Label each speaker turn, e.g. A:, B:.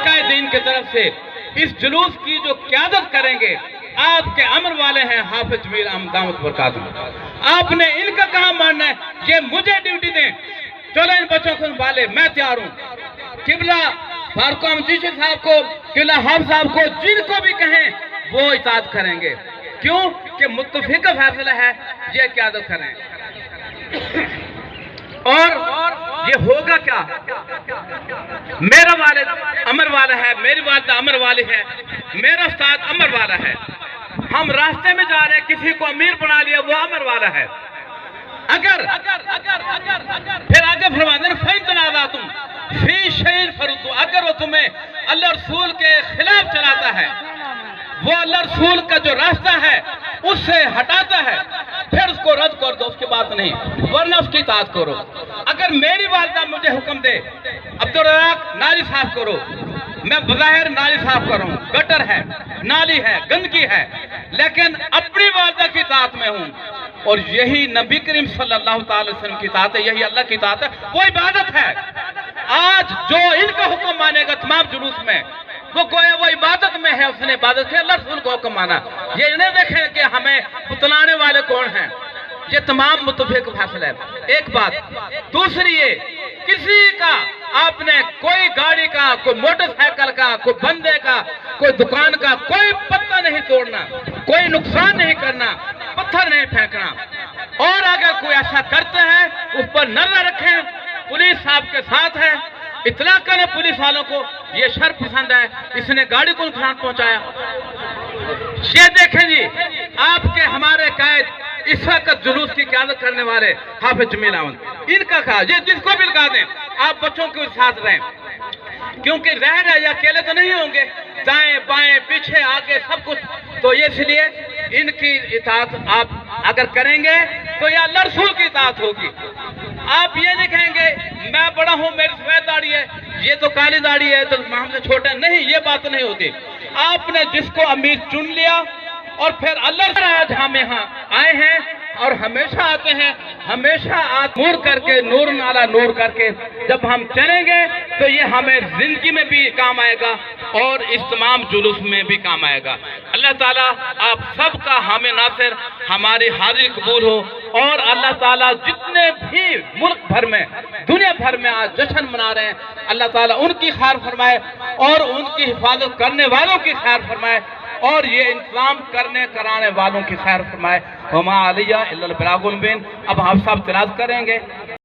A: قائدین کی طرف سے اس جلوس کی جو قیادت کریں گے آپ کے امر والے ہیں حافظ جمیل احمد دامت برکاتہ۔ آپ نے ان کا کہاں ماننا ہے؟ یہ مجھے ڈیوٹی دیں، چلو ان بچوں کو سنبھالے، میں تیار ہوں۔ قبلہ فاروق احمد چشتی صاحب کو، قبلہ حافظ صاحب کو، جن کو بھی کہیں وہ اطاعت کریں گے، کیوں کہ متفق فیصلہ ہے یہ قیادت کریں۔ اور یہ ہوگا کیا؟ میرا والد امر والا ہے، میری والدہ امر والی ہے، میرا استاد امر والا ہے۔ ہم راستے میں جا رہے ہیں، کسی کو امیر بنا لیا، وہ امر والا ہے۔ اگر پھر آگے فرماتے ہیں فَإِن تَنَازَعْتُمْ فِي شَيْءٍ فَرُدُّوهُ، اگر وہ تمہیں اللہ رسول کے خلاف چلاتا ہے، وہ اللہ رسول کا جو راستہ ہے اس سے ہٹاتا ہے، پھر اس کو رد کر دو، اس کی بات نہیں، ورنہ اس کی اطاعت کرو۔ اگر میری والدہ مجھے حکم دے عبدالرزاق نالی صاف کرو، میں بظاہر نالی صاف کروں، گٹر ہے، نالی ہے، گندگی ہے، لیکن اپنی والدہ کی اطاعت میں ہوں، اور یہی نبی کریم صلی اللہ علیہ وسلم کی اطاعت ہے، یہی اللہ کی اطاعت ہے، وہ عبادت ہے۔ آج جو ان کا حکم مانے گا تمام جلوس میں، وہ گویا وہ عبادت میں ہے، اس نے عبادت کی، اللہ رسول کو حکم مانا۔ یہ نہیں دیکھیں کہ ہمیں بتلانے والے کون ہیں، یہ تمام متفق فیصلہ ہے۔ ایک بات دوسری یہ، کسی کا آپ نے کوئی گاڑی کا، کوئی موٹر سائیکل کا، کوئی بندے کا، کوئی دکان کا کوئی پتہ نہیں توڑنا، کوئی نقصان نہیں کرنا، پتھر نہیں پھینکنا، اور اگر کوئی ایسا کرتا ہے اس پر نظر رکھیں، پولیس آپ کے ساتھ ہے، اطلاع کریں پولیس والوں کو یہ شر پسند ہے، اس نے گاڑی کو نقصان پہنچایا۔ یہ دیکھیں جی، آپ کے ہمارے قائد اس وقت جلوس کی قیادت کرنے والے حافظ جمیل احمد، ان کا کہا جس کو بھی لگا دیں، آپ بچوں کے ساتھ رہیں، کیونکہ رہ رہے یا اکیلے تو نہیں ہوں گے، دائیں بائیں پیچھے آگے سب کچھ، تو یہ اس لیے ان کی اطاعت آپ اگر کریں گے تو یہ اللہ رسول کی اطاعت ہوگی۔ آپ یہ نہیں کہیں گے میں بڑا ہوں میری سفید داڑھی ہے، یہ تو کالی داڑھی ہے تو ہم سے چھوٹا، نہیں، یہ بات نہیں ہوتی۔ آپ نے جس کو امیر چن لیا، اور پھر اللہ سے آج ہم یہاں آئے ہیں اور ہمیشہ آتے ہیں، ہمیشہ نور کر کے، نور نالا نور کر کے جب ہم چلیں گے تو یہ ہمیں زندگی میں بھی کام آئے گا اور اس تمام جلوس میں بھی کام آئے گا۔ اللہ تعالیٰ آپ سب کا حامی ناصر، ہماری حاضری قبول ہو، اور اللہ تعالیٰ جتنے بھی ملک بھر میں، دنیا بھر میں آج جشن منا رہے ہیں، اللہ تعالیٰ ان کی خیر فرمائے اور ان کی حفاظت کرنے والوں کی خیر فرمائے، اور یہ انتظام کرانے والوں کی خیر فرمائے۔ وما علیہ الا البلاغ المبین۔ اب ہم سب تلاوت کریں گے۔